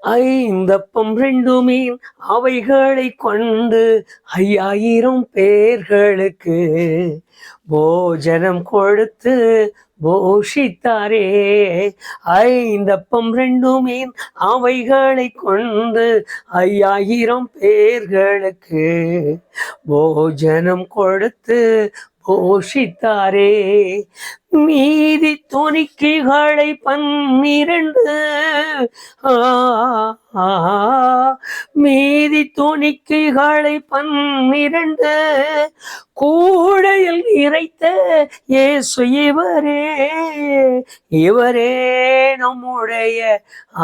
ஐந்தப்பம் 2 மீன் அவைகளை கொண்டு 5000 பேர்களுக்கு போஜனம் கொடுத்து போஷித்தாரே. ஐந்தப்பம் 2 மீன் அவைகளை கொண்டு 5000 பேர்களுக்கு போஜனம் கொடுத்து போஷித்தாரே. மீதி துணிக்கைகளை 12 மீதி துணிக்கைகளை 12 கூடையில் இறைத்த இயேசு இவரே நம்முடைய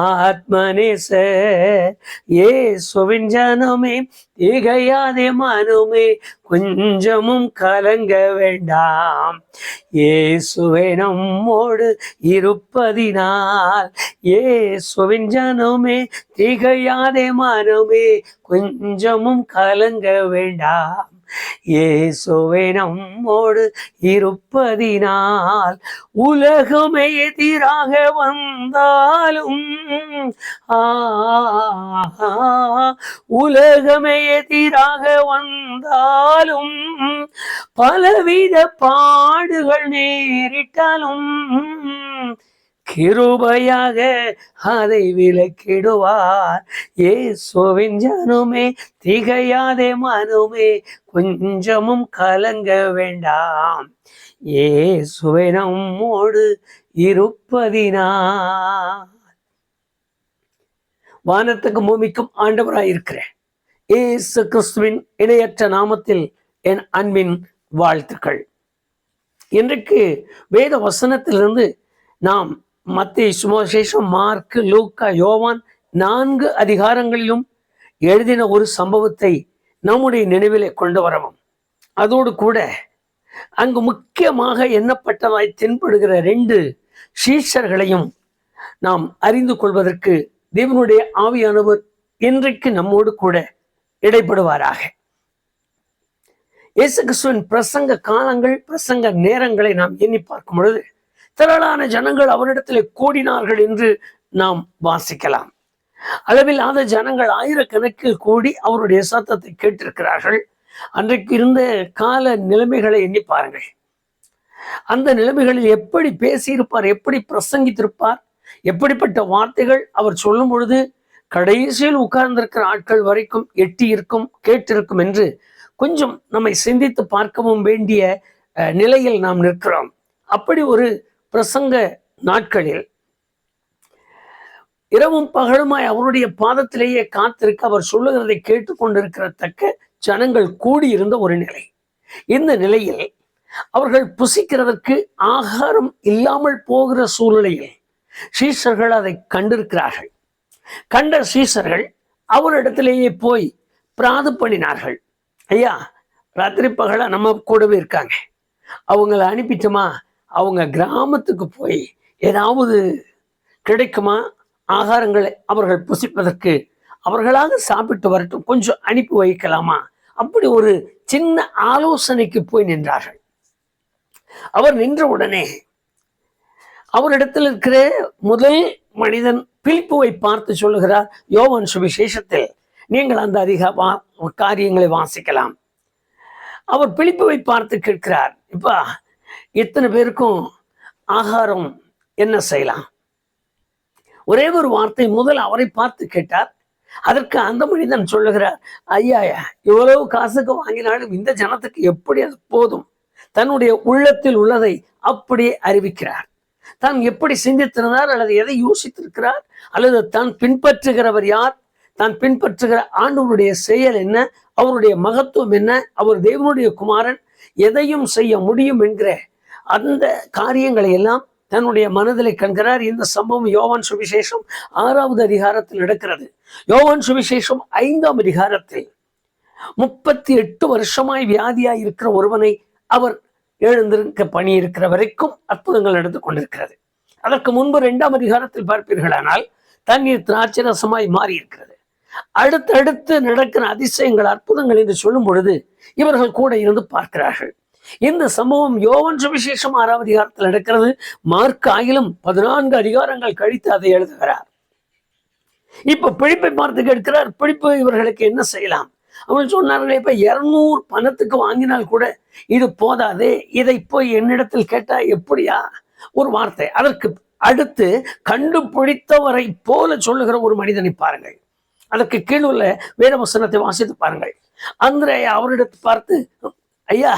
ஆத்மநேசர். இயேசுவின் ஜனமே திகையாதே மனமே கொஞ்சமும் கலங்க வேண்டாம். இயேசுவே நம்மோடு இருப்பதினால் இயேசுவின் ஜனமே திகையாதே மனமே கொஞ்சமும் கலங்க வேண்டாம். இயேசுவே நம்மோடு இருப்பதினால் உலகமே எதிராக வந்தாலும் உலகமே எதிராக வந்தாலும் பலவித பாடுகள் நேரிட்டாலும் கிருபையாக அதை விலக்கிடுவார். இயேசுவின் ஜனமே திகையாதே மனமே கொஞ்சமும் கலங்க வேண்டாம். இயேசுவே நம்மோடு இருப்பதினால். வானத்துக்கும் பூமிக்கும் ஆண்டவராயிருக்கிறேன் இயேசு கிறிஸ்துவின் இணையற்ற நாமத்தில் என் அன்பின் வாழ்த்துக்கள். இன்றைக்கு வேத வசனத்திலிருந்து நாம் மத்தேயு, சுவிசேஷம், மார்க்கு, லூக்கா, யோவான் 4 அதிகாரங்களிலும் எழுதின ஒரு சம்பவத்தை நம்முடைய நினைவிலே கொண்டு வரவும், அதோடு கூட அங்கு முக்கியமாக எண்ணப்பட்டதாய் தென்படுகிற 2 சீஷர்களையும் நாம் அறிந்து கொள்வதற்கு தேவனுடைய ஆவியானவர் இன்றைக்கு நம்மோடு கூட இடைப்படுவாராக. இயேசு கிறிஸ்துவின் பிரசங்க காலங்கள், பிரசங்க நேரங்களை நாம் எண்ணி பார்க்கும் பொழுது திரளான ஜனங்கள் அவரிடத்தில் கூடினார்கள் என்று நாம் வாசிக்கலாம். அளவில்லாத ஜனங்கள் ஆயிரக்கணக்கில் கூடி அவருடைய சத்தத்தை கேட்டிருக்கிறார்கள். அன்றைக்கு இருந்த கால நிலைமைகளை எண்ணி பாருங்கள். அந்த நிலைமைகளில் எப்படி பேசியிருப்பார், எப்படி பிரசங்கித்திருப்பார், எப்படிப்பட்ட வார்த்தைகள் அவர் சொல்லும் பொழுது கடைசியில் உட்கார்ந்திருக்கிற ஆட்கள் வரைக்கும் எட்டி இருக்கும், கேட்டிருக்கும் என்று கொஞ்சம் நம்மை சிந்தித்து பார்க்கவும் வேண்டிய நிலையில் நாம் நிற்கிறோம். அப்படி ஒரு பிரசங்க நாட்களில் இரவும் பகலுமாய் அவருடைய பாதத்திலேயே காத்திருக்க அவர் சொல்லுகிறதை கேட்டுக்கொண்டிருக்கிறதக்க ஜனங்கள் கூடியிருந்த ஒரு நிலை. இந்த நிலையில் அவர்கள் புசிக்கிறதற்கு ஆகாரம் இல்லாமல் போகிற சூழ்நிலையில் சீஷர்கள் அதை கண்டிருக்கிறார்கள். கண்ட சீஷர்கள் அவரிடத்திலேயே போய் பிராது பண்ணினார்கள். ஐயா, ராத்திரி பகலா நம்ம கூடவே இருக்காங்க, அவங்கள அனுப்பிட்டோமா, அவங்க கிராமத்துக்கு போய் ஏதாவது கிடைக்குமா, ஆகாரங்களை அவர்கள் புசிப்பதற்கு அவர்களாக சாப்பிட்டு வரட்டும், கொஞ்சம் அனுப்பி வைக்கலாமா, அப்படி ஒரு சின்ன ஆலோசனைக்கு போய் நின்றார்கள். அவர் நின்ற உடனே அவரிடத்தில் இருக்கிற முதல் மனிதன் பிலிப்புவை பார்த்து சொல்லுகிறார். யோவான் சுவிசேஷத்தில் நீங்கள் அந்த காரியங்களை வாசிக்கலாம். அவர் பிலிப்புவை பார்த்து கேட்கிறார், இப்பா இத்தனை பேருக்கும் ஆகாரம் என்ன செய்யலாம்? ஒரே ஒரு வார்த்தை முதல் அவரை பார்த்து கேட்டார். அதற்கு அந்த மனிதன் சொல்லுகிறார், ஐயா இவ்வளவு காசுக்கு வாங்கினாலும் இந்த ஜனத்துக்கு எப்படி அது போதும்? தன்னுடைய உள்ளத்தில் உள்ளதை அப்படியே அறிவிக்கிறார். தான் எப்படி சிந்தித்திருந்தார், அல்லது எதை யோசித்திருக்கிறார், அல்லது தான் பின்பற்றுகிறவர் யார், தான் பின்பற்றுகிற ஆண்டவருடைய செயல் என்ன, அவருடைய மகத்துவம் என்ன, அவர் தேவனுடைய குமாரன், எதையும் செய்ய முடியும் என்கிற அந்த காரியங்களை எல்லாம் தன்னுடைய மனதிலே காண்கிறார். இந்த சம்பவம் யோவான் சுவிசேஷம் 6வது அதிகாரத்தில் நடக்கிறது. யோவான் சுவிசேஷம் 5ஆம் அதிகாரத்தில் 38 வருஷமாய் வியாதியாய் இருக்கிற ஒருவனை அவர் எழுந்திருக்க பணி இருக்கிற வரைக்கும் அற்புதங்கள் நடந்து கொண்டிருக்கிறது. அதற்கு முன்பு 2ஆம் அதிகாரத்தில் பார்ப்பீர்களானால் தண்ணீர் திராட்சை ரசமாய் மாறி இருக்கிறது. அடுத்தடுத்து நடக்கிற அதிசயங்கள், அற்புதங்கள் என்று சொல்லும் பொழுது இவர்கள் கூட இருந்து பார்க்கிறார்கள். இந்த சம்பவம் யோவான் சுவிசேஷம் 6ஆம் அதிகாரத்தில் நடக்கிறது. மார்க் ஆகிலும் 14 அதிகாரங்கள் கழித்து அதை எழுதுகிறார். இப்ப பிழிப்பை பார்த்து கேட்கிறார், பிழிப்பு இவர்களுக்கு என்ன செய்யலாம்? அவன் சொன்னார்களே, இப்ப 200 பணத்துக்கு வாங்கினால் கூட இது போதாது, இதை போய் என்னிடத்தில் கேட்டா எப்படியா? ஒரு வார்த்தை. அதற்கு அடுத்து கண்டுபிடித்தவரை போல சொல்லுகிற ஒரு மனிதனை பாருங்கள். அதற்கு கீழ் உள்ள வேத வசனத்தை வாசித்து பாருங்கள். அந்திரேயா அவரிடத்தை பார்த்து, ஐயா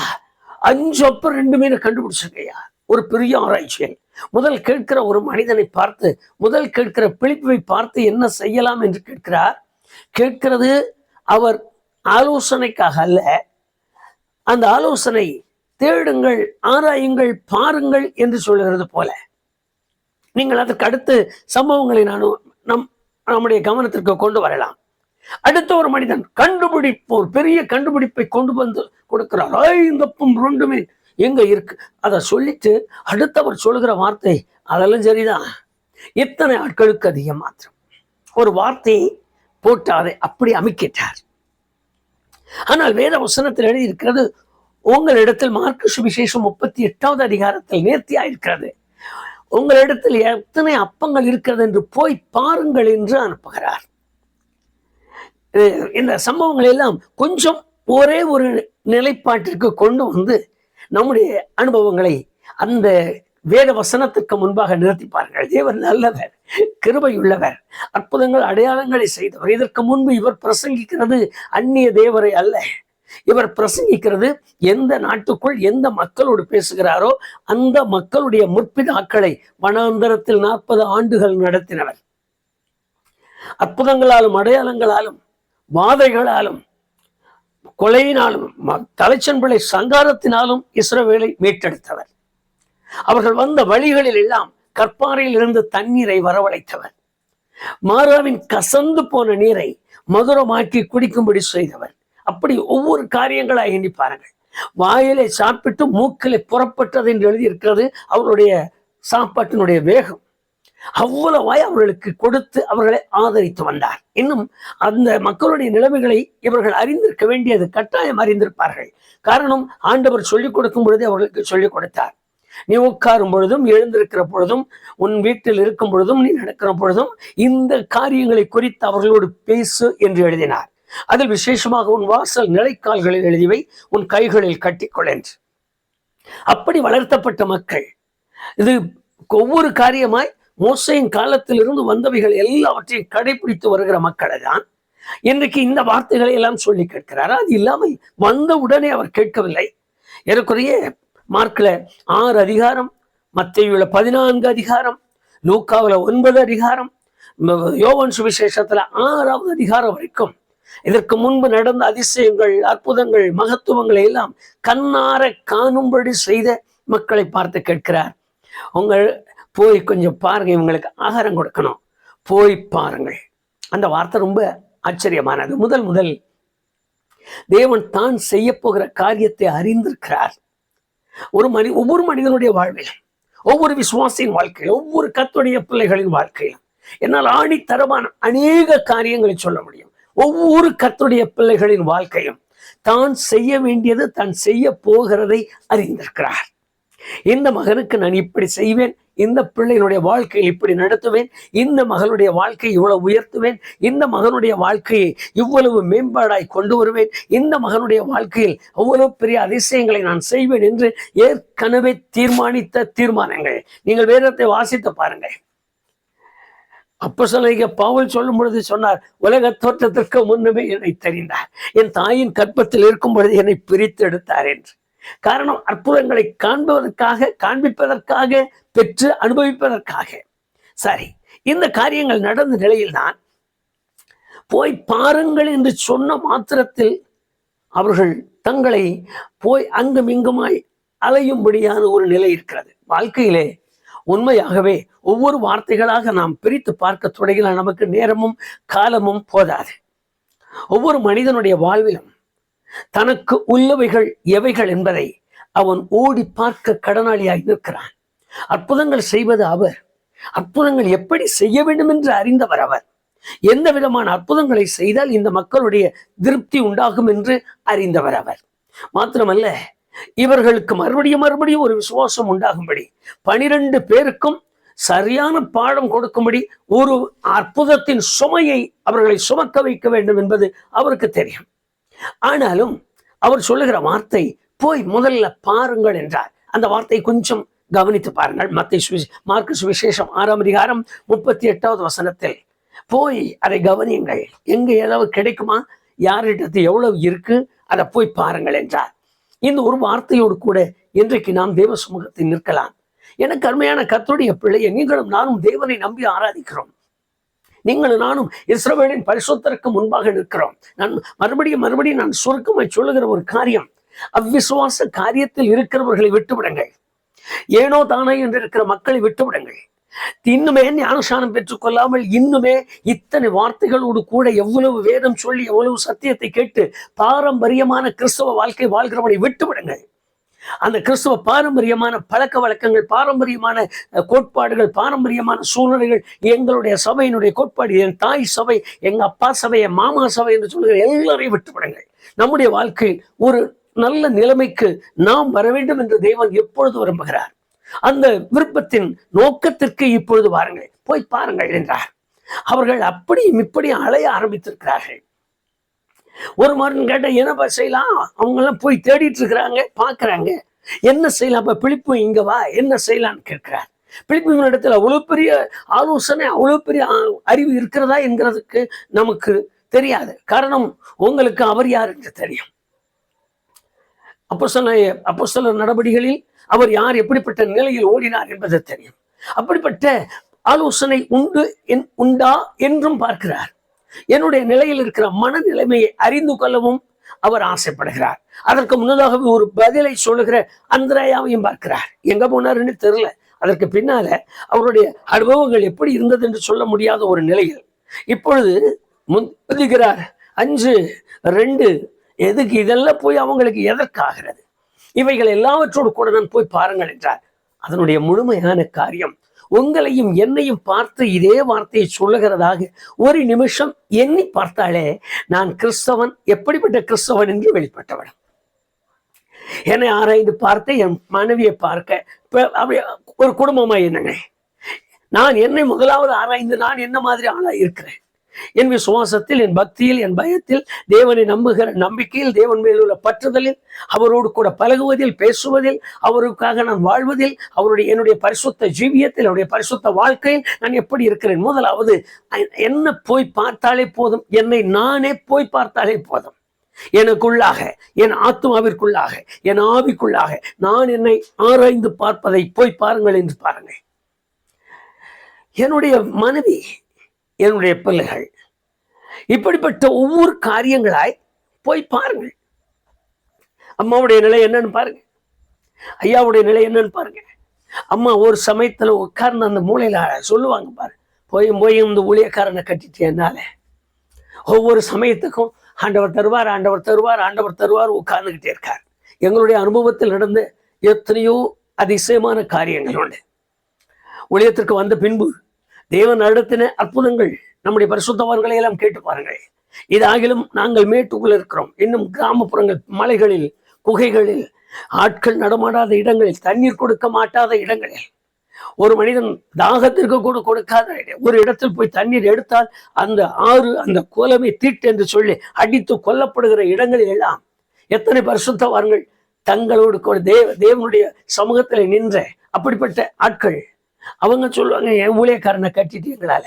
5 அப்பம் 2 மீனை கண்டுபிடிச்சிருக்கையா, ஒரு பெரிய ஆராய்ச்சியை. முதல் கேட்கிற ஒரு மனிதனை பார்த்து, முதல் கேட்கிற பிலிப்பை பார்த்து என்ன செய்யலாம் என்று கேட்கிறார். கேட்கிறது அவர் ஆலோசனைக்காக அல்ல. அந்த ஆலோசனை தேடுங்கள், ஆராயுங்கள், பாருங்கள் என்று சொல்லுகிறது போல. நீங்கள் அதற்கு அடுத்து சம்பவங்களை நம்முடைய கவனத்திற்கு கொண்டு வரலாம். அடுத்த ஒரு மனிதன் கண்டுபிடிப்போர் பெரிய கண்டுபிடிப்பை கொண்டு வந்து கொடுக்கிறார். 5 அப்பம் 2 மீன் எங்க இருக்கு? அதை சொல்லிட்டு அடுத்தவர் சொல்லுகிற வார்த்தை, அதெல்லாம் சரிதான், இத்தனை ஆட்களுக்கு அதிகம் மாத்திரம். ஒரு வார்த்தையை போட்டு அதை அப்படி அமைக்கிட்டார். ஆனால் வேத வசனத்தில் எழுதி இருக்கிறது, உங்களிடத்தில் மார்க்கு சுவிசேஷம் 38வது அதிகாரத்தில் நேர்த்தியா இருக்கிறது, உங்களிடத்தில் எத்தனை அப்பங்கள் இருக்கிறது என்று போய் பாருங்கள் என்று அனுப்புகிறார். இந்த சம்பவங்கள் எல்லாம் கொஞ்சம் ஒரே ஒரு நிலைப்பாட்டிற்கு கொண்டு வந்து நம்முடைய அனுபவங்களை அந்த வேத வசனத்துக்கு முன்பாக நிறுத்திப்பார்கள். தேவன் நல்லவர், கிருபையுள்ளவர், அற்புதங்கள் அடையாளங்களை செய்தவர். இதற்கு முன்பு இவர் பிரசங்கிக்கிறது அந்நிய தேவரை அல்ல, இவர் பிரசங்கிக்கிறது எந்த நாட்டுக்குள் எந்த மக்களோடு பேசுகிறாரோ அந்த மக்களுடைய முற்பிதாக்களை வனாந்தரத்தில் 40 ஆண்டுகள் நடத்தினவர். அற்புதங்களாலும் அடையாளங்களாலும் வாதைகளாலும் கொலையினாலும் தலைச்சன்பிள்ளை சங்காரத்தினாலும் இஸ்ரவேலை மீட்டெடுத்தவர். அவர்கள் வந்த வழிகளில் எல்லாம் கற்பாறையில் இருந்து தண்ணீரை வரவழைத்தவர். மாறாவின் கசந்து போன நீரை மதுரமாக்கி குடிக்கும்படி செய்தவர். அப்படி ஒவ்வொரு காரியங்களாக எண்ணி பாருங்கள். வாயிலை சாப்பிட்டு மூக்கிலே புறப்பட்டது என்று எழுதியிருக்கிறது அவருடைய சாப்பாட்டினுடைய வேகம். அவ்வளவாய் அவர்களுக்கு கொடுத்து அவர்களை ஆதரித்து வந்தார். இன்னும் அந்த மக்களுடைய நிலைமைகளை இவர்கள் அறிந்திருக்க வேண்டியது கட்டாயம் அறிந்திருப்பார்கள். காரணம், ஆண்டவர் சொல்லிக் கொடுக்கும் பொழுது அவர்களுக்கு சொல்லிக் கொடுத்தார். நீ உட்காரும் பொழுதும், எழுந்திருக்கிற பொழுதும், உன் வீட்டில் இருக்கும் பொழுதும், நீ நடக்கிற பொழுதும் இந்த காரியங்களை குறித்து அவர்களோடு பேசு என்று எழுதினார். அதில் விசேஷமாக உன் வாசல் நிலைக்கால்களில் எழுதிவை, உன் கைகளில் கட்டிக்கொள் என்று. அப்படி வளர்த்தப்பட்ட மக்கள். இது ஒவ்வொரு காரியமாய் மோசையின் காலத்தில் இருந்து வந்தவைகள் எல்லாவற்றையும் கடைபிடித்து வருகிற மக்களை தான் இன்றைக்கு இந்த வார்த்தைகளை எல்லாம் சொல்லி கேட்கிறார். அது இல்லாமல் வந்த உடனே அவர் கேட்கவில்லை. ஏறக்குறைய மார்க்ல 6 அதிகாரம், மத்தேயுல 14 அதிகாரம், லூக்காவுல 9 அதிகாரம், யோவான் சுவிசேஷத்துல 6வது அதிகாரம் வரைக்கும் இதற்கு முன்பு நடந்த அதிசயங்கள், அற்புதங்கள், மகத்துவங்களை எல்லாம் கண்ணார காணும்படி செய்த மக்களை பார்த்து கேட்கிறார். உங்கள் போய் கொஞ்சம் பாருங்க, இவங்களுக்கு ஆகாரம் கொடுக்கணும், போய் பாருங்கள். அந்த வார்த்தை ரொம்ப ஆச்சரியமானது. முதல் தேவன் தான் செய்ய போகிற காரியத்தை அறிந்திருக்கிறார். ஒவ்வொரு மனிதனுடைய வாழ்விலும், ஒவ்வொரு விசுவாசியின் வாழ்க்கையிலும், ஒவ்வொரு கர்த்தருடைய பிள்ளைகளின் வாழ்க்கையிலும் என்னால் ஆணித்தரமான அநேக காரியங்களை சொல்ல முடியும். ஒவ்வொரு கர்த்தருடைய பிள்ளைகளின் வாழ்க்கையும் தான் செய்ய வேண்டியது, தான் செய்ய போகிறதை அறிந்திருக்கிறார். இந்த மகனுக்கு நான் இப்படி செய்வேன், இந்த பிள்ளையினுடைய வாழ்க்கையை இப்படி நடத்துவேன், இந்த மகளுடைய வாழ்க்கையை இவ்வளவு உயர்த்துவேன், இந்த மகனுடைய வாழ்க்கையை இவ்வளவு மேம்பாடாய் கொண்டு வருவேன், இந்த மகனுடைய வாழ்க்கையில் அவ்வளவு பெரிய அதிசயங்களை நான் செய்வேன் என்று ஏற்கனவே தீர்மானித்த தீர்மானங்கள். நீங்கள் வேதத்தை வாசித்து பாருங்கள். அப்போஸ்தலனாகிய பவுல் சொல்லும் பொழுது சொன்னார், உலக தோற்றத்திற்கு முன்னமே என்னை தெரிந்தார், என் தாயின் கற்பத்தில் இருக்கும் பொழுது என்னை பிரித்து எடுத்தார் என்று. காரணம், அற்புதங்களை காண்பிப்பதற்காக, பெற்று அனுபவிப்பதற்காக. சரி, இந்த காரியங்கள் நடந்த நிலையில்தான் போய் பாருங்கள் என்று சொன்ன மாத்திரத்தில் அவர்கள் தங்களை போய் அங்கும் இங்குமாய் அலையும்படியான ஒரு நிலை இருக்கிறது. வாழ்க்கையிலே உண்மையாகவே ஒவ்வொரு வார்த்தைகளாக நாம் பிரித்து பார்க்க தொடங்கினால் நமக்கு நேரமும் காலமும் போதாது. ஒவ்வொரு மனிதனுடைய வாழ்விலும் தனக்கு உள்ளவைகள் எவைகள் என்பதை அவன் ஓடி பார்க்க கடனாளியாய் நிற்கிறான். அற்புதங்கள் செய்வது அவர், அற்புதங்கள் எப்படி செய்ய வேண்டும் என்று அறிந்தவர் அவர். எந்த விதமான அற்புதங்களை செய்தால் இந்த மக்களுடைய திருப்தி உண்டாகும் என்று அறிந்தவர் அவர். மாத்திரமல்ல, இவர்களுக்கு மறுபடியும் ஒரு விசுவாசம் உண்டாகும்படி 12 பேருக்கும் சரியான பாடம் கொடுக்கும்படி ஒரு அற்புதத்தின் சுமையை அவர்களை சுமக்க வைக்க வேண்டும் என்பது அவருக்கு தெரியும். ஆனாலும் அவர் சொல்லுகிற வார்த்தை போய் முதல்ல பாருங்கள் என்றார். அந்த வார்த்தை கொஞ்சம் கவனித்து பாருங்கள். மார்க்கு சுவிசேஷம் 6ஆம் அதிகாரம் 38வது வசனத்தில் போய் அதை கவனியுங்கள், எங்க ஏதாவது கிடைக்குமா, யாரிடத்து எவ்வளவு இருக்கு, அதை போய் பாருங்கள் என்றார். இந்த ஒரு வார்த்தையோடு கூட இன்றைக்கு நாம் தேவ சமூகத்தில் நிற்கலாம். எனக்கு அருமையான கர்த்தருடைய பிள்ளையை, நீங்களும் நானும் தேவனை நம்பி ஆராதிக்கிறோம். நீங்களும் நானும் இஸ்ரவேலின் பரிசுத்தருக்கு முன்பாக நிற்கிறோம். நான் மறுபடியும் நான் சுருக்கமாய் சொல்லுகிற ஒரு காரியம், அவ்விசுவாச காரியத்தில் இருக்கிறவர்களை விட்டுவிடுங்கள். ஏனோ தானே என்று இருக்கிற மக்களை விட்டுவிடுங்கள். இன்னுமே ஞானஸ்நானம் பெற்றுக் கொள்ளாமல் இன்னுமே இத்தனை வார்த்தைகளோடு கூட எவ்வளவு வேதம் சொல்லி எவ்வளவு சத்தியத்தை கேட்டு பாரம்பரியமான கிறிஸ்தவ வாழ்க்கை வாழ்கிறவனை விட்டுவிடுங்கள். அந்த கிறிஸ்தவ பாரம்பரியமான பழக்க வழக்கங்கள், பாரம்பரியமான கோட்பாடுகள், பாரம்பரியமான சூழ்நிலைகள், எங்களுடைய சபையினுடைய கோட்பாடு, என் தாய் சபை, எங்க அப்பா சபை, என் மாமா சபை என்று சொல்லுகிற எல்லாரையும் விட்டுவிடுங்கள். நம்முடைய வாழ்க்கையில் ஒரு நல்ல நிலைமைக்கு நாம் வர வேண்டும் என்று தேவன் எப்பொழுது விரும்புகிறார். அந்த விருப்பத்தின் நோக்கத்திற்கு இப்பொழுது வாருங்கள், போய் பாருங்கள் என்றார். அவர்கள் அப்படியும் இப்படியும் அலைய ஆரம்பித்திருக்கிறார்கள். ஒரு மரணம் கேட்ட என்னப்பா செய்யலாம், அவங்க எல்லாம் போய் தேடிட்டு இருக்கிறாங்க, பாக்குறாங்க, என்ன செய்யலாம், அப்ப பிலிப்பு இங்க வா, என்ன செய்யலாம்னு கேட்கிறார். பிலிப்பு இடத்துல அவ்வளவு பெரிய ஆலோசனை, அவ்வளவு பெரிய அறிவு இருக்கிறதா என்கிறதுக்கு நமக்கு தெரியாது. காரணம், உங்களுக்கு அவர் யார் என்று தெரியும். அப்போஸ்தலர் நடவடிக்கைகளில் அவர் யார், எப்படிப்பட்ட நிலையில் ஓடினார் என்பது தெரியும். அப்படிப்பட்ட ஆலோசனை உண்டா என்றும் பார்க்கிறார். என்னுடைய நிலையில் இருக்கிற மனநிலைமையை அறிந்து கொள்ளவும் அவர் ஆசைப்படுகிறார். அதற்கு முன்னதாகவே ஒரு பதிலை சொல்லுகிற அந்திரேயாவையும் பார்க்கிறார். எங்க போனாருன்னு தெரியல. அதற்கு பின்னால அவருடைய அனுபவங்கள் எப்படி இருந்தது என்று சொல்ல முடியாத ஒரு நிலையில் இப்பொழுது முந்திக்கிறார். 5:2 எதுக்கு இதெல்லாம் போய் அவங்களுக்கு எதற்காகிறது, இவைகள் எல்லாவற்றோடு கூட நான் போய் பாருங்கள் என்றார். அதனுடைய முழுமையான காரியம் உங்களையும் என்னையும் பார்த்து இதே வார்த்தையை சொல்லுகிறதாக ஒரு நிமிஷம் எண்ணி பார்த்தாலே நான் கிறிஸ்தவன், எப்படிப்பட்ட கிறிஸ்தவன் என்று வெளிப்பட்டவன். என்னை ஆராய்ந்து பார்த்து என் மனைவியை பார்க்க ஒரு குடும்பமா என்னங்க, நான் என்னை முதலாவது ஆராய்ந்து நான் என்ன மாதிரி ஆளா இருக்கிறேன், என் விசுவாசத்தில், என் பக்தியில், என் பயத்தில், தேவனை நம்புகிற நம்பிக்கையில், தேவன் மேல் உள்ள பற்றுதலில், அவரோடு கூட பழகுவதில், பேசுவதில், அவருக்காக நான் வாழ்வதில், என்னுடைய பரிசுத்த ஜீவியத்தில், என்னுடைய பரிசுத்த வாழ்க்கையில் நான் எப்படி இருக்கிறேன். முதலாவது என்ன போய் பார்த்தாலே போதும், என்னை நானே போய் பார்த்தாலே போதும். எனக்குள்ளாக, என் ஆத்மாவிற்குள்ளாக, என் ஆவிக்குள்ளாக நான் என்னை ஆராய்ந்து பார்ப்பதை போய் பாருங்கள் என்று பாருங்கள். என்னுடைய மனைவி, என்னுடைய பிள்ளைகள், இப்படிப்பட்ட ஒவ்வொரு காரியங்களாய் போய் பாருங்கள். அம்மாவுடைய நிலை என்னன்னு பாருங்க, ஐயாவுடைய நிலை என்னன்னு பாருங்க. அம்மா ஒரு சமயத்துல உட்கார்ந்து அந்த மூலையில சொல்லுவாங்க பாரு, போய் இந்த ஊழியக்காரனை கட்டிட்டேனால ஒவ்வொரு சமயத்துக்கும் ஆண்டவர் தருவார், ஆண்டவர் தருவார், ஆண்டவர் தருவார் உட்கார்ந்துகிட்டே இருக்கார். எங்களுடைய அனுபவத்தில் நடந்த எத்தனையோ அதிசயமான காரியங்கள் உண்டு. ஊழியத்திற்கு வந்த பின்பு தேவன் நடத்தின அற்புதங்கள் நம்முடைய பரிசுத்தவான்களை எல்லாம் கேட்டு பாருங்கள். இதாகிலும் நாங்கள் மேட்டுக்குள்ள இருக்கிறோம், இன்னும் கிராமப்புறங்கள், மலைகளில், குகைகளில், ஆட்கள் நடமாடாத இடங்களில், தண்ணீர் கொடுக்க மாட்டாத இடங்களில், ஒரு மனிதன் தாகத்திற்கு கூட கொடுக்காத ஒரு இடத்தில் போய் தண்ணீர் எடுத்தால் அந்த ஆறு, அந்த கோலமை தீட்டு என்று சொல்லி அடித்து கொல்லப்படுகிற இடங்களில் எல்லாம் எத்தனை பரிசுத்தவான்கள் தங்களோடு கூட தேவனுடைய சமூகத்தில் நின்ற அப்படிப்பட்ட ஆட்கள். அவங்க சொல்லுவாங்க, என் ஊழியக்காரனை கட்டிட்டு எங்களால.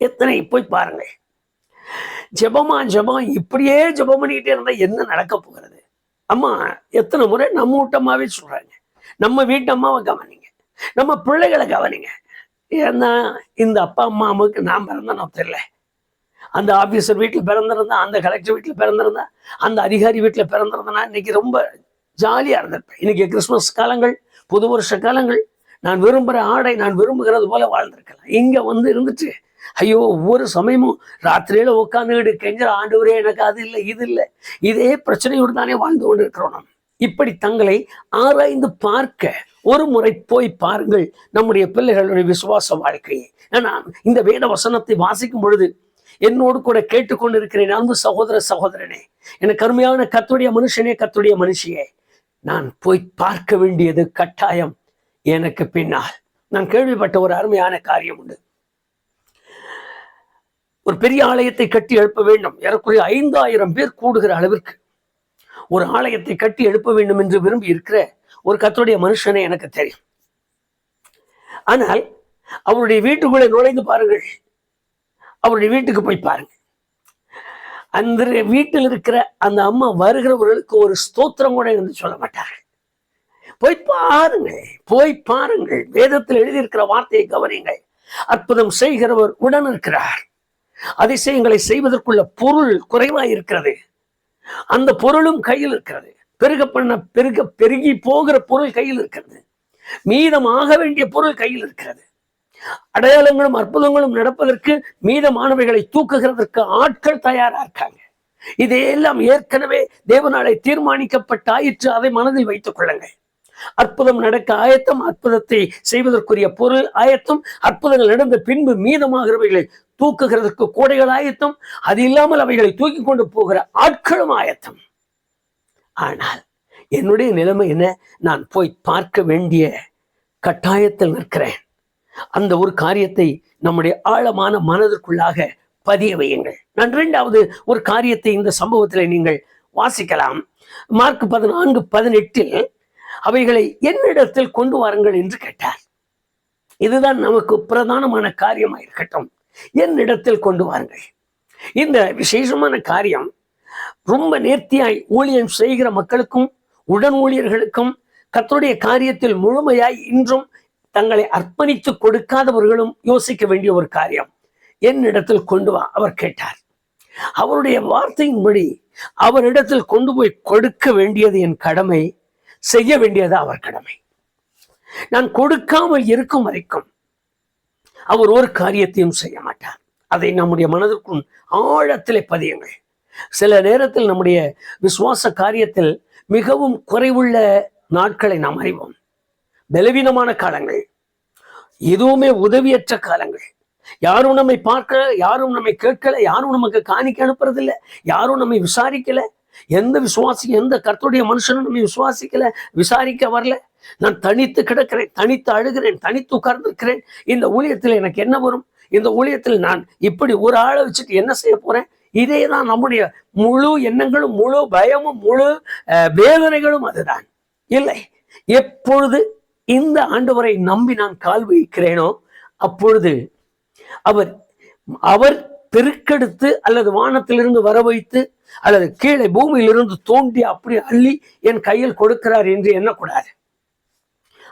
எத்தனை போய் பாருங்க. ஜெபம் இப்படியே ஜெபம் பண்ணிக்கிட்டே இருந்தா என்ன நடக்க போகிறது? அம்மா எத்தனை முறை நம்ம வீட்டம்மாவே சொல்றாங்க, நம்ம வீட்டம்மாவை கவனிங்க, நம்ம பிள்ளைகளை கவனிங்க. ஏன்னா இந்த அப்பா அம்மாவுக்கு நான் பிறந்தனோ தெரியல, அந்த ஆபீசர் வீட்டில் பிறந்திருந்தா, அந்த கலெக்டர் வீட்டில் பிறந்திருந்தா, அந்த அதிகாரி வீட்டில் பிறந்திருந்தேன்னா இன்னைக்கு ரொம்ப ஜாலியா இருந்திருப்பேன். இன்னைக்கு கிறிஸ்துமஸ் காலங்கள், புது வருஷ காலங்கள், நான் விரும்புகிற ஆடை நான் விரும்புகிறது போல வாழ்ந்திருக்கலாம். இங்க வந்து இருந்துட்டு ஐயோ ஒவ்வொரு சமயமும் ராத்திரியில உட்காந்துக்கிட்டு கெஞ்ச, ஆண்டவரே எனக்கு அது இல்லை இது இல்லை, இதே பிரச்சனையோடு தானே வாழ்ந்து கொண்டு இருக்கிறோம். நாம் இப்படி தங்களை ஆராய்ந்து பார்க்க ஒரு முறை போய் பாருங்கள் நம்முடைய பிள்ளைகளுடைய விசுவாச வாழ்க்கையை. நான் இந்த வேத வசனத்தை வாசிக்கும் பொழுது என்னோடு கூட கேட்டுக்கொண்டு இருக்கிறேன். அன்பு சகோதர சகோதரனே, எனக்கு அருமையான கர்த்தருடைய மனுஷனே, கர்த்தருடைய மனுஷியே, நான் போய் பார்க்க வேண்டியது கட்டாயம். எனக்கு பின்னால் நான் கேள்விப்பட்ட ஒரு அருமையான காரியம் உண்டு. ஒரு பெரிய ஆலயத்தை கட்டி எழுப்ப வேண்டும், ஏறக்குறைய 5000 பேர் கூடுகிற அளவிற்கு ஒரு ஆலயத்தை கட்டி எழுப்ப வேண்டும் என்று விரும்பி இருக்கிற ஒரு கர்த்தருடைய மனுஷனை எனக்கு தெரியும். ஆனால் அவருடைய வீட்டுக்குள்ளே நுழைந்து பாருங்கள், அவருடைய வீட்டுக்கு போய் பாருங்கள். அந்த வீட்டில் இருக்கிற அந்த அம்மா வருகிறவர்களுக்கு ஒரு ஸ்தோத்திரம் கூட என்று சொல்ல மாட்டார்கள். போய் பாருங்கள், போய் பாருங்கள். வேதத்தில் எழுதியிருக்கிற வார்த்தையை கவனிங்கள். அற்புதம் செய்கிறவர் உடன் இருக்கிறார். அதிசயங்களை செய்வதற்குள்ள பொருள் குறைவாய் இருக்கிறது. அந்த பொருளும் கையில் இருக்கிறது. பெருகி போகிற பொருள் கையில் இருக்கிறது. மீதமாக வேண்டிய பொருள் கையில் இருக்கிறது. அடையாளங்களும் அற்புதங்களும் நடப்பதற்கு மீதமானவைகளை தூக்குகிறதற்கு ஆட்கள் தயாரா இருக்காங்க. இதையெல்லாம் ஏற்கனவே தேவனாலே தீர்மானிக்கப்பட்டாயிற்று. அதை மனதில் வைத்துக் கொள்ளுங்கள். அற்புதம் நடக்க ஆயத்தம், அற்புதத்தை செய்வதற்குரிய பொருள் ஆயத்தம், அற்புதங்கள் நடந்த பின்பு மீதமாகிறவைகளை தூக்குகிறதற்கு கோடைகள் ஆயத்தம், அது இல்லாமல் அவைகளை தூக்கி கொண்டு போகிற ஆட்களும் ஆயத்தம். ஆனால் என்னுடைய நிலைமை என்ன? நான் போய் பார்க்க வேண்டிய கட்டாயத்தில் நிற்கிறேன். அந்த ஒரு காரியத்தை நம்முடைய ஆழமான மனதிற்குள்ளாக பதிய வையுங்கள். நான் 2வது ஒரு காரியத்தை இந்த சம்பவத்தில் நீங்கள் வாசிக்கலாம். மார்க் 14:18 அவைகளை என்னிடத்தில் கொண்டு வாருங்கள் என்று கேட்டார். இதுதான் நமக்கு பிரதானமான காரியமாக இருக்கட்டும். என்னிடத்தில் கொண்டு வாருங்கள். இந்த விசேஷமான காரியம் ரொம்ப நேர்த்தியாய் ஊழியம் செய்கிற மக்களுக்கும் உடன் ஊழியர்களுக்கும் கர்த்தருடைய காரியத்தில் முழுமையாய் இன்றும் தங்களை அர்ப்பணித்து கொடுக்காதவர்களும் யோசிக்க வேண்டிய ஒரு காரியம். என்னிடத்தில் கொண்டு வா அவர் கேட்டார். அவருடைய வார்த்தையின்படி அவரிடத்தில் கொண்டு போய் கொடுக்க வேண்டியது என் கடமை, செய்ய வேண்டியது அவர் கடமை. நான் கொடுக்காமல் இருக்கும் வரைக்கும் அவர் ஒரு காரியத்தையும் செய்ய மாட்டார். அதை நம்முடைய மனதிற்கும் ஆழத்திலே பதியுங்கள். சில நேரத்தில் நம்முடைய விசுவாச காரியத்தில் மிகவும் குறைவுள்ள நாட்களை நாம் அறிவோம். பலவீனமான காலங்கள், எதுவுமே உதவியற்ற காலங்கள். யாரும் நம்மை பார்க்கல, யாரும் நம்மை கேட்கல, யாரும் நமக்கு காணிக்க அனுப்புறதில்லை, யாரும் நம்மை விசாரிக்கல. எந்த விசுவாசி, எந்த கர்த்தருடைய மனுஷனும் நம்மை விசாரிக்க வரல. நான் தனித்து கிடக்கிறேன், தனித்து அழுகிறேன், தனித்து உட்கார்ந்திருக்கிறேன். இந்த ஊழியத்தில் எனக்கு என்ன வரும்? இந்த ஊழியத்தில் நான் இப்படி ஒரு ஆளை வச்சுட்டு என்ன செய்ய போறேன்? இதே தான் நம்முடைய முழு எண்ணங்களும், முழு பயமும், முழு வேதனைகளும் அதுதான். இல்லை, எப்பொழுது இந்த ஆண்டவரை நம்பி நான் கால் வைக்கிறேனோ அப்பொழுது அவர் பெருக்கெடுத்து அல்லது வானத்திலிருந்து வர வைத்து அல்லது கீழே பூமியிலிருந்து தோண்டி அப்படி அள்ளி என் கையில் கொடுக்கிறார் என்று எண்ணக்கூடாது.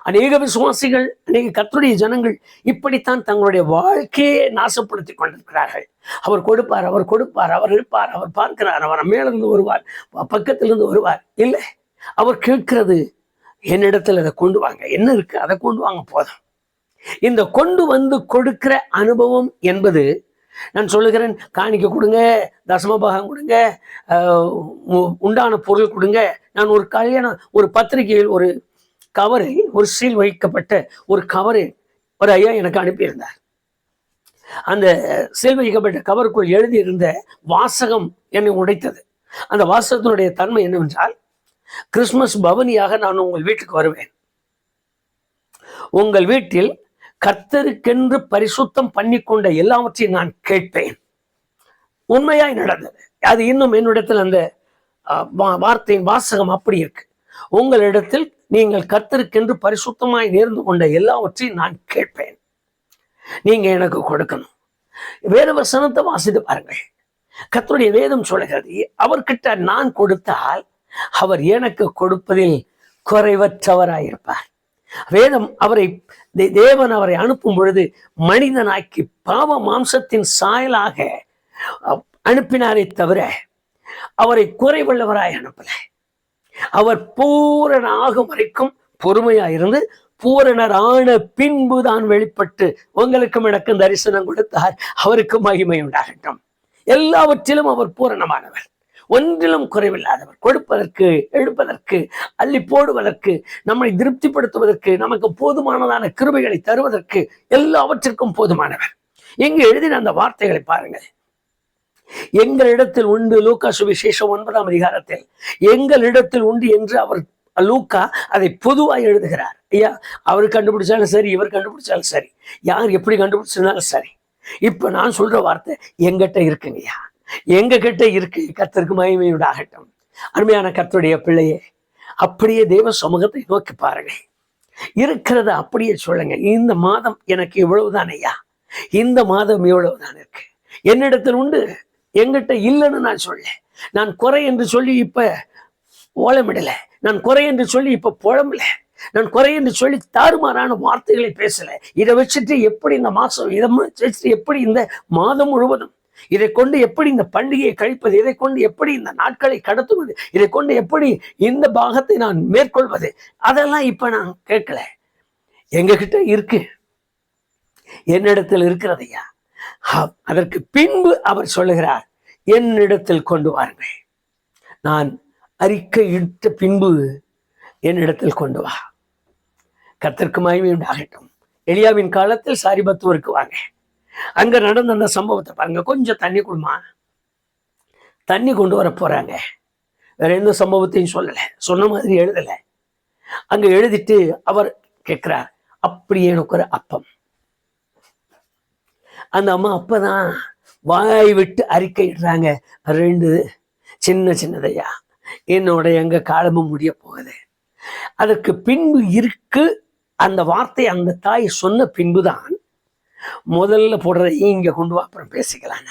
அநேக விசுவாசிகள், அநேக கர்த்தருடைய ஜனங்கள் இப்படித்தான் தங்களுடைய வாழ்க்கையை நாசப்படுத்தி கொண்டிருக்கிறார்கள். அவர் கொடுப்பார், அவர் கொடுப்பார், அவர் இருப்பார், அவர் பார்க்கிறார், அவர் மேலிருந்து வருவார், பக்கத்திலிருந்து வருவார். இல்லை, அவர் கேட்கிறது என்னிடத்தில் அதை கொண்டு வாங்க. என்ன இருக்கு அதை கொண்டு வாங்க போதும். இந்த கொண்டு வந்து கொடுக்கிற அனுபவம் என்பது, நான் சொல்லுகிறேன், காணிக்க கொடுங்க, தசமபாகம் கொடுங்க, உண்டான பொருள் கொடுங்க. நான் ஒரு கல்யாணம், ஒரு பத்திரிகையில் ஒரு கவரில், ஒரு சீல் வைக்கப்பட்ட ஒரு கவரில் ஒரு ஐயா எனக்கு அனுப்பியிருந்தார். அந்த சீல் வைக்கப்பட்ட கவருக்குள் எழுதியிருந்த வாசகம் என்னை உடைத்தது. அந்த வாசகத்தினுடைய தன்மை என்னவென்றால், கிறிஸ்துமஸ் பவனியாக நான் உங்கள் வீட்டுக்கு வருவேன். உங்கள் வீட்டில் கர்த்தருக்கென்று பரிசுத்தம் பண்ணி கொண்ட எல்லாவற்றையும் நான் கேட்பேன். உண்மையாய் நடந்தது. அது இன்னும் என்னிடத்தில் அந்த வார்த்தையின் வாசகம் அப்படி இருக்கு. உங்களிடத்தில் நீங்கள் கர்த்தருக்கென்று பரிசுத்தமாய் நேர்ந்து கொண்ட எல்லாவற்றையும் நான் கேட்பேன். நீங்க எனக்கு கொடுக்கணும். வேத வசனத்தை வாசித்து பாருங்கள். கர்த்தருடைய வேதம் சொல்லுகிறது, அவர்கிட்ட நான் கொடுத்தால் அவர் எனக்கு கொடுப்பதில் குறைவற்றவராயிருப்பார். வேதம் தேவன் அவரை அனுப்பும் பொழுது மனிதனாக்கி பாவ மாம்சத்தின் சாயலாக அனுப்பினாரை தவிர அவரை குறைவுள்ளவராய் அனுப்பல. அவர் பூரண ஆகும் வரைக்கும் பொறுமையாயிருந்து பூரணரான பின்பு தான் வெளிப்பட்டு உங்களுக்கும் எனக்கும் தரிசனம் கொடுத்தார். அவருக்கு மகிமை உண்டாகட்டும். எல்லாவற்றிலும் அவர் பூரணமானவர், ஒன்றிலும் குறைவில்லாதவர். கொடுப்பதற்கு, எடுப்பதற்கு, அள்ளி போடுவதற்கு, நம்மை திருப்திப்படுத்துவதற்கு, நமக்கு போதுமானதான கிருபைகளை தருவதற்கு, எல்லாவற்றிற்கும் போதுமானவர். எங்கு எழுதின அந்த வார்த்தைகளை பாருங்கள். எங்களிடத்தில் உண்டு, லூக்கா சுவிசேஷம் 9ஆம் அதிகாரத்தில் எங்களிடத்தில் உண்டு என்று அவர் லூக்கா அதை பொதுவாக எழுதுகிறார். ஐயா, அவர் கண்டுபிடிச்சாலும் சரி, இவர் கண்டுபிடிச்சாலும் சரி, யார் எப்படி கண்டுபிடிச்சாலும் சரி, இப்ப நான் சொல்ற வார்த்தை எங்கிட்ட இருக்குங்கய்யா, எங்க கிட்ட இருக்கு. கர்த்தருக்கு மகிமை உண்டாகட்டும். அருமையான கர்த்தருடைய பிள்ளையே, அப்படியே தேவ சமூகத்தை நோக்கி பாருங்க. இருக்கிறத அப்படியே சொல்லுங்க. இந்த மாதம் எனக்கு இவ்வளவுதான் ஐயா, இந்த மாதம் இவ்வளவுதான் இருக்கு, என்னிடத்தில் உண்டு, எங்கிட்ட இல்லைன்னு நான் சொல்ல. நான் குறை என்று சொல்லி இப்ப ஓலமிடல, நான் குறை என்று சொல்லி இப்ப புலம்பல, நான் குறை என்று சொல்லி தாறுமாறான வார்த்தைகளை பேசல. இதை வச்சுட்டு எப்படி இந்த மாசம், இதை வச்சுட்டு எப்படி இந்த மாதம் முழுவதும், இதை கொண்டு எப்படி இந்த பண்டிகையை கழிப்பது, இதை கொண்டு எப்படி இந்த நாட்களை கடத்துவது, இதை கொண்டு எப்படி இந்த பாகத்தை நான் மேற்கொள்வது, அதெல்லாம் இப்ப நான் கேட்கல. எங்க கிட்ட இருக்கு, என்னிடத்தில் இருக்கிறதையா. அதற்கு பின்பு அவர் சொல்லுகிறார், என்னிடத்தில் கொண்டு வாருங்கள், நான் அறிக்கை இட்ட பின்பு என்னிடத்தில் கொண்டு வா. கர்த்தருக்கு மகிமை உண்டாகட்டும். எலியாவின் காலத்தில் சாரிபத்துவருக்கு வாங்க, அங்க நடந்த அந்த சம்பவத்தை பாருங்க. கொஞ்சம் தண்ணி கொடுமா, தண்ணி கொண்டு வர போறாங்க. வேற எந்த சம்பவத்தையும் சொல்லலை, சொன்ன மாதிரி எழுதலை. அங்க எழுதிட்டு அவர் கேட்கிறார், அப்படி எனக்கு ஒரு அப்பம். அந்த அம்மா அப்பதான் வாய் விட்டு அறிக்கை இடுறாங்க, 2 சின்ன சின்னதையா, என்னோட எங்க காலமும் முடிய போகுது. அதற்கு பின்பு இருக்கு அந்த வார்த்தை. அந்த தாய் சொன்ன பின்புதான் முதல்ல போடுறத இங்க கொண்டு வா, அப்புறம் பேசிக்கலாம்.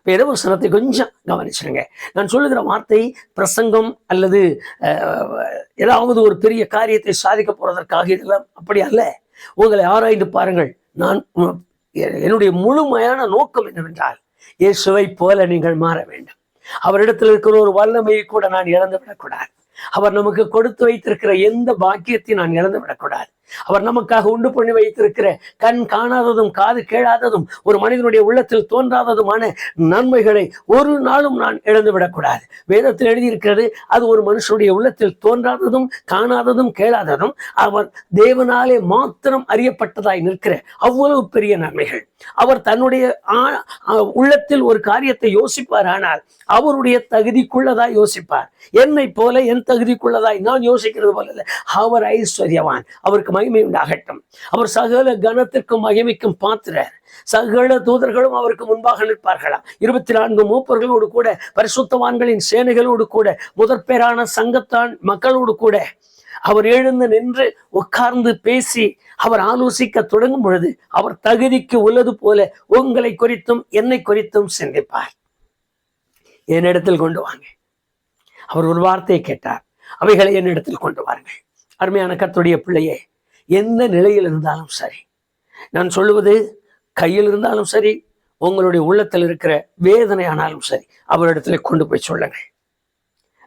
வேதவசனத்தை கொஞ்சம் கவனிச்சிருங்க. நான் சொல்லுகிற வார்த்தை பிரசங்கம் அல்லது ஏதாவது ஒரு பெரிய காரியத்தை சாதிக்க போறதற்காக இதெல்லாம் அப்படி அல்ல. உங்களை ஆராய்ந்து பாருங்கள். நான் என்னுடைய முழுமையான நோக்கம் என்னவென்றால், இயேசுவை போல நீங்கள் மாற வேண்டும். அவரிடத்தில் இருக்கிற ஒரு வல்லமையை கூட நான் இழந்து விடக்கூடாது. அவர் நமக்கு கொடுத்து வைத்திருக்கிற எந்த பாக்கியத்தை நான் இழந்து விடக்கூடாது. அவர் நமக்காக உண்டு பண்ணி வைத்திருக்கிற கண் காணாததும் காது கேளாததும் ஒரு மனிதனுடைய உள்ளத்தில் தோன்றாததுமான நன்மைகளை ஒரு நாளும் நான் இழந்து விடக்கூடாது. வேதத்தில் எழுதியிருக்கிறது, அது ஒரு மனுஷனுடைய உள்ளத்தில் தோன்றாததும் காணாததும் கேளாததும் அவர் தேவனாலே மாத்திரம் அறியப்பட்டதாய் நிற்கிற அவ்வளவு பெரிய நன்மைகள். அவர் தன்னுடைய உள்ளத்தில் ஒரு காரியத்தை யோசிப்பார், ஆனால் அவருடைய தகுதிக்குள்ளதாய் யோசிப்பார். என்னை போல என் தகுதிக்குள்ளதாய் நான் யோசிக்கிறது போல இல்லை. அவர் ஐஸ்வர்யவான், அவருக்கு மகிமை உண்டாகட்டும். அவர் சகல கனத்திற்கும் மகிமைக்கும் பாத்திரர். சகல தூதர்களும் அவருக்கு முன்பாக நிற்பார்களாம். 24 மூப்பர்களோடு கூட, பரிசுத்தவான்களின் சேனைகளோடு கூட, முதற்பேரான சங்கத்தான் மக்களோடு கூட அவர் எழுந்து நின்று உட்கார்ந்து பேசி அவர் ஆலோசிக்க தொடங்கும் பொழுது அவர் தகுதிக்கு உள்ளது போல உங்களை குறித்தும் என்னை குறித்தும் சிந்திப்பார். என்னிடத்தில் கொண்டு வாங்க. அவர் ஒரு வார்த்தையை கேட்டார், அவைகளை என்னிடத்தில் கொண்டு வாருங்கள். அருமையான கர்த்தருடைய பிள்ளையே, எந்த நிலையில் இருந்தாலும் சரி, நான் சொல்லுவது கையில் இருந்தாலும் சரி, உங்களுடைய உள்ளத்தில் இருக்கிற வேதனை ஆனாலும் சரி, அவரிடத்துல கொண்டு போய் சொல்லுங்கள்.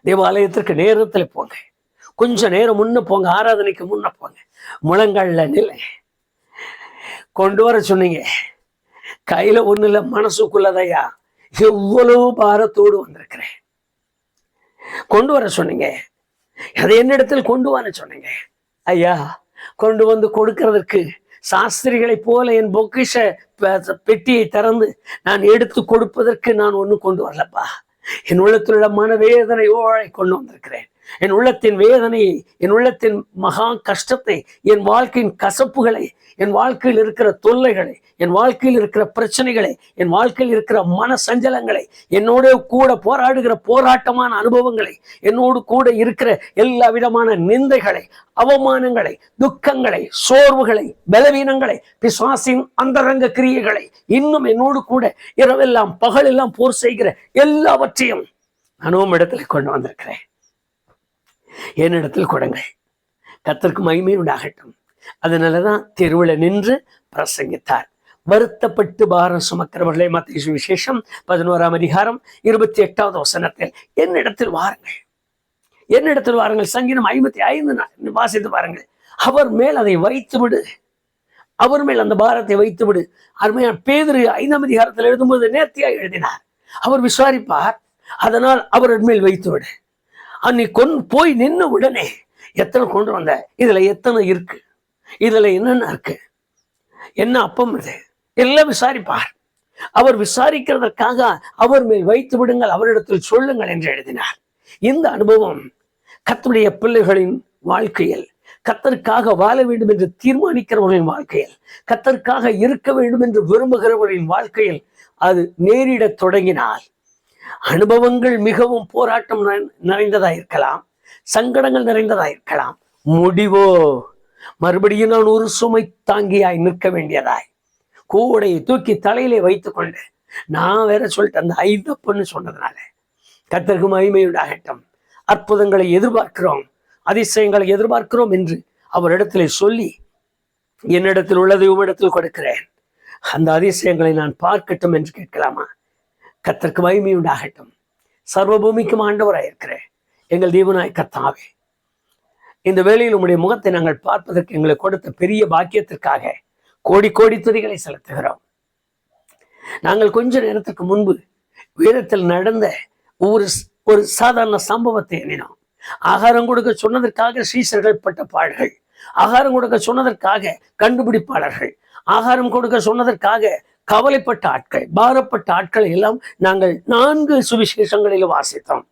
தேவாலயத்திற்கு நேரத்தில் போங்க, கொஞ்ச நேரம் முன்ன போங்க, ஆராதனைக்கு முன்ன போங்க, முழங்கால்ல நிலை கொண்டு வர சொன்னீங்க. கையில ஒண்ணு இல்லை, மனசுக்குள்ளதையா எவ்வளவு பாரத்தோடு வந்திருக்கிறேன். கொண்டு வர சொன்னீங்க, அதை என்னிடத்தில் கொண்டு வர சொன்னீங்க. ஐயா, கொண்டு வந்து கொடுக்கிறதற்கு சாஸ்திரிகளை போல என் பொக்கிஷ பெட்டியை திறந்து நான் எடுத்து கொடுப்பதற்கு நான் ஒன்றும் கொண்டு வரலப்பா. என் உள்ளத்தில் உள்ள மனவேதனையோட கொண்டு வந்திருக்கிறேன். என் உள்ளத்தின் வேதனையை, என் உள்ளத்தின் மகா கஷ்டத்தை, என் வாழ்க்கையின் கசப்புகளை, என் வாழ்க்கையில் இருக்கிற தொல்லைகளை, என் வாழ்க்கையில் இருக்கிற பிரச்சனைகளை, என் வாழ்க்கையில் இருக்கிற மன சஞ்சலங்களை, என்னோட கூட போராடுகிற போராட்டமான அனுபவங்களை, என்னோடு கூட இருக்கிற எல்லா விதமான நிந்தைகளை, அவமானங்களை, துக்கங்களை, சோர்வுகளை, பலவீனங்களை, பிசாசின் அந்தரங்க கிரியைகளை, இன்னும் என்னோடு கூட இரவெல்லாம் பகலெல்லாம் போர் செய்கிற எல்லாவற்றையும் நானும் இடத்துல கொண்டு வந்திருக்கிறேன். என்னிடத்தில் கொடுங்கள். கர்த்தருக்கு மகிமை உண்டாகட்டும். அதனாலதான் தெருவில் நின்று பிரசங்கித்தார். வருத்தப்பட்டு பாரம் சுமக்கிறவர்களே, மத்தேயு சுவிசேஷம் 11ஆம் அதிகாரம் 28வது வசனத்தில் என்னிடத்தில் வாருங்கள், என்னிடத்தில் வாருங்கள். சங்கீதம் 55 வாசித்து பாருங்கள். அவர் மேல் அதை வைத்து விடு, அவர் மேல் அந்த பாரத்தை வைத்து விடு. அருமையான பேதுரு 5ஆம் அதிகாரத்தில் எழுதும்போது நேர்த்தியாக எழுதினார். அவர் விசாரிப்பார், அதனால் அவர் மேல் வைத்து விடு. அன்னைக்கு போய் நின்ன உடனே எத்தனை கொண்டு வந்த, இதுல எத்தனை இருக்கு, இதுல என்னென்ன இருக்கு, என்ன அப்பம் இது, எல்லாம் விசாரிப்பார். அவர் விசாரிக்கிறதற்காக அவர் மேல் வைத்து விடுங்கள், அவரிடத்தில் சொல்லுங்கள் என்று எழுதினார். இந்த அனுபவம் கர்த்தருடைய பிள்ளைகளின் வாழ்க்கையில், கர்த்தருக்காக வாழ வேண்டும் என்று தீர்மானிக்கிறவர்களின் வாழ்க்கையில், கர்த்தருக்காக இருக்க வேண்டும் என்று விரும்புகிறவர்களின் வாழ்க்கையில் அது நேரிட தொடங்கினால் அனுபவங்கள் மிகவும் போராட்டம் நிறைந்ததாயிருக்கலாம், சங்கடங்கள் நிறைந்ததாயிருக்கலாம். முடிவோ மறுபடியும் நான் ஒரு சுமை தாங்கியாய் நிற்க வேண்டியதாய், கூடையை தூக்கி தலையிலே வைத்துக் கொண்டு, நான் வேற சொல்லிட்டு அந்த ஐந்தப்பன்னு சொன்னதுனால கர்த்தருக்கு மகிமை உண்டாகட்டும். அற்புதங்களை எதிர்பார்க்கிறோம், அதிசயங்களை எதிர்பார்க்கிறோம் என்று அவரிடத்திலே சொல்லி, என்னிடத்தில் உள்ளதை உம்மிடத்தில் கொடுக்கிறேன், அந்த அதிசயங்களை நான் பார்க்கட்டும் என்று கேட்கலாமா? கர்த்தருக்கு மகிமை உண்டாகட்டும். சர்வபூமிக்கும் ஆண்டவராயிருக்கிறேன் எங்கள் தேவனாய் கர்த்தாவே, இந்த வேளையில் உம்முடைய முகத்தை நாங்கள் பார்ப்பதற்கு எங்களுக்கு கொடுத்த பெரிய பாக்கியத்திற்காக கோடி கோடி துதிகளை செலுத்துகிறோம். நாங்கள் கொஞ்ச நேரத்துக்கு முன்பு வேதத்தில் நடந்த ஒரு சாதாரண சம்பவத்தை எண்ணினோம். ஆகாரம் கொடுக்க சொன்னதற்காக சீசர்கள் பட்ட பாடுகள், ஆகாரம் கொடுக்க சொன்னதற்காக கண்டுபிடிப்பாளர்கள், ஆகாரம் கொடுக்க சொன்னதற்காக கவலைப்பட்ட ஆட்கள், பாரப்பட்ட ஆட்களை எல்லாம் நாங்கள் 4 சுவிசேஷங்களில் வாசித்தோம்.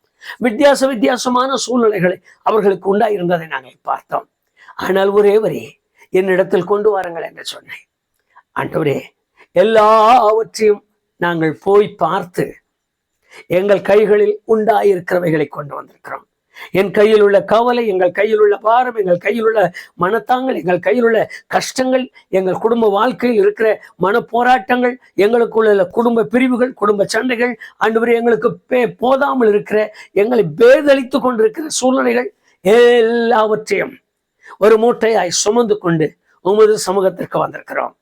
வித்தியாசமான சூழ்நிலைகளை அவர்களுக்கு உண்டாயிருந்ததை நாங்கள் பார்த்தோம். ஆனால் ஒரே வரி என்னிடத்தில் கொண்டு வாருங்கள் என்று சொன்னேன். ஆண்டவரே, எல்லாவற்றையும் நாங்கள் போய் பார்த்து எங்கள் கைகளில் உண்டாயிருக்கிறவைகளை கொண்டு வந்திருக்கிறோம். என் கையில் உள்ள கவலை, எங்கள் கையில் உள்ள பாரம், எங்கள் கையில் உள்ள மனத்தாங்கள், எங்கள் கையில் உள்ள கஷ்டங்கள், எங்கள் குடும்ப வாழ்க்கையில் இருக்கிற மன போராட்டங்கள், எங்களுக்குள்ள குடும்ப பிரிவுகள், குடும்ப சண்டைகள், ஆண்டவரே எங்களுக்கு போதாமல் இருக்கிற, எங்களை பேதளித்து கொண்டிருக்கிற சூழ்நிலைகள் எல்லாவற்றையும் ஒரு மூட்டையாய் சுமந்து கொண்டு உமது சமூகத்திற்கு வந்திருக்கிறோம்.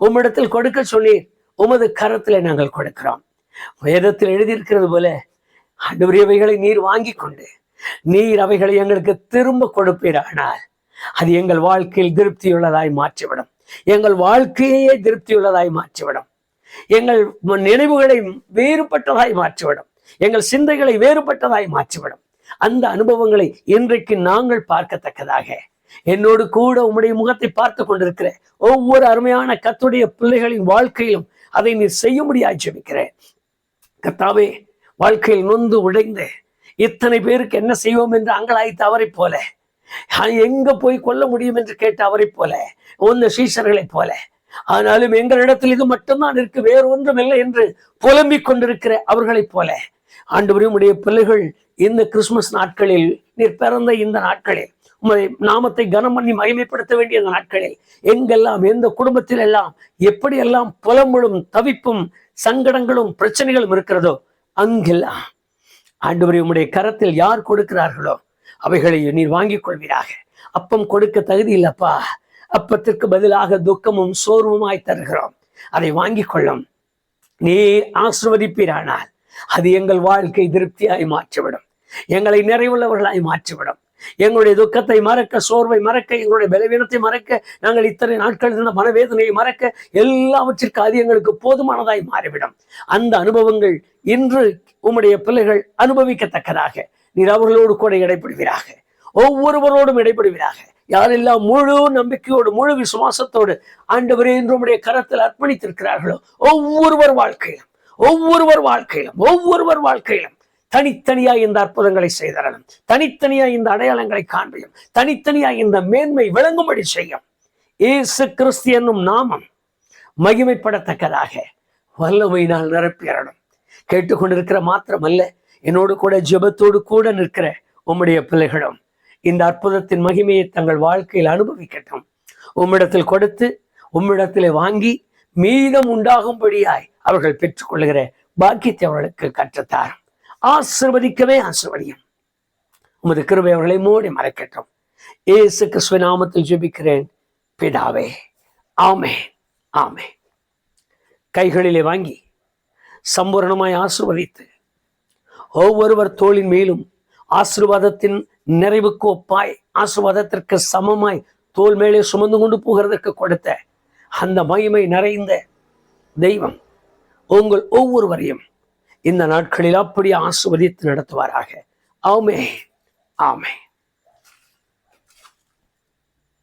உம்மிடத்தில் கொடுக்க சொன்னீர், உமது கரத்திலே நாங்கள் கொடுக்கிறோம். வேதத்தில் எழுதியிருக்கிறது போல ஆண்டவரே, அவைகளை நீர் வாங்கி கொண்டு நீர் அவைகளை எங்களுக்கு திரும்ப கொடுப்பீரானால் அது எங்கள் வாழ்க்கையில் திருப்தியுள்ளதாய் மாற்றிவிடும், எங்கள் வாழ்க்கையே திருப்தியுள்ளதாய் மாற்றிவிடும், எங்கள் நினைவுகளை வேறுபட்டதாய் மாற்றிவிடும், எங்கள் சிந்தைகளை வேறுபட்டதாய் மாற்றிவிடும். அந்த அனுபவங்களை இன்றைக்கு நாங்கள் பார்க்கத்தக்கதாக என்னோடு கூட உம்முடைய முகத்தை பார்த்து கொண்டிருக்கிற ஒவ்வொரு அருமையான கர்த்தருடைய பிள்ளைகளின் வாழ்க்கையிலும் அதை நீர் செய்ய முடியாது ஜெபிக்கிறேன். கர்த்தாவே, வாழ்க்கையில் நொந்து உடைந்து இத்தனை பேருக்கு என்ன செய்வோம் என்று அங்கலாய்த்து அவரை போல, எங்க போய் கொள்ள முடியும் என்று கேட்ட அவரை போல, ஒன்று சீஷர்களைப் போல, ஆனாலும் எங்களிடத்தில் இது மட்டும்தான் இருக்கு, வேறு ஒன்றும் இல்லை என்று புலம்பிக் கொண்டிருக்கிற அவர்களைப் போல, ஆண்டவரே உம்முடைய பிள்ளைகள் இந்த கிறிஸ்துமஸ் நாட்களில், நீர் பிறந்த இந்த நாட்களில், உம்முடைய நாமத்தை கனம் பண்ணி மகிமைப்படுத்த வேண்டிய இந்த நாட்களில் எங்கெல்லாம், எந்த குடும்பத்தில் எல்லாம் எப்படியெல்லாம் புலம்பலும் தவிப்பும் சங்கடங்களும் பிரச்சனைகளும் இருக்கிறதோ அங்கெல்லாம் ஆண்டவரே உம்முடைய கரத்தில் யார் கொடுக்கிறார்களோ அவைகளை நீர் வாங்கிக் கொள்வீராக. அப்பம் கொடுக்க தகுதி இல்லப்பா, அப்பத்திற்கு பதிலாக துக்கமும் சோர்வுமாய் தருகிறோம், அதை வாங்கிக் கொள்ளும். நீர் ஆசீர்வதிப்பீரானால் அது எங்கள் வாழ்க்கை திருப்தியாய் மாற்றிவிடும், எங்களை நிறைவுள்ளவர்களாய் மாற்றிவிடும். எங்களுடைய துக்கத்தை மறக்க, சோர்வை மறக்க, எங்களுடைய பலவீனத்தை மறக்க, நாங்கள் இத்தனை நாட்கள் இருந்த மனவேதனையை மறக்க, எல்லாவற்றிற்கு அது எங்களுக்கு போதுமானதாய் மாறிவிடும். அந்த அனுபவங்கள் இன்று உம்முடைய பிள்ளைகள் அனுபவிக்கத்தக்கதாக நீர் அவர்களோடு கூட இடைப்படுவீராக, ஒவ்வொருவரோடும் இடைப்படுவீராக. யாரெல்லாம் முழு நம்பிக்கையோடு முழு விசுவாசத்தோடு ஆண்டவரே என்று உம்முடைய கரத்தில் அர்ப்பணித்திருக்கிறார்களோ ஒவ்வொருவர் வாழ்க்கையிலும் தனித்தனியா இந்த அற்புதங்களை செய்தரணும், தனித்தனியா இந்த அடையாளங்களை காண்பையும், தனித்தனியா இந்த மேன்மை விளங்கும்படி செய்யும். இயேசு கிறிஸ்து என்னும் நாமம் மகிமைப்படத்தக்கதாக வல்லமையினால் நிரப்பியறணும். கேட்டுக்கொண்டிருக்கிற மாத்திரமல்ல, என்னோடு கூட ஜெபத்தோடு கூட நிற்கிற உம்முடைய பிள்ளைகளும் இந்த அற்புதத்தின் மகிமையை தங்கள் வாழ்க்கையில் அனுபவிக்கட்டும். உம்மிடத்தில் கொடுத்து உம்மிடத்திலே வாங்கி மீதம் உண்டாகும்படியாய் அவர்கள் பெற்றுக்கொள்கிற பாக்கியத்தை அவர்களுக்கு கற்றுத்தாரும். ஆசீர்வதிக்கவே ஆசீர்வதியும். உமது கிருபை அவர்களை மூடி மறைக்கட்டும். இயேசு கிறிஸ்துவின் நாமத்தில் ஜெபிக்கிறேன் பிதாவே, ஆமென், ஆமென். கைகளிலே வாங்கி சம்பூரணமாய் ஆசீர்வதித்து ஒவ்வொருவர் தோளின் மேலும் ஆசீர்வாதத்தின் நிறைவுக்கு ஒப்பாய், ஆசீர்வாதத்திற்கு சமமாய் தோல் மேலே சுமந்து கொண்டு போகிறதற்கு கொடுத்த அந்த மகிமை நிறைந்த தெய்வம் உங்கள் ஒவ்வொருவரையும் இந்த நாட்களில் அப்படி ஆசீர்வதித்து நடத்துவாராக. ஆமென், ஆமென்.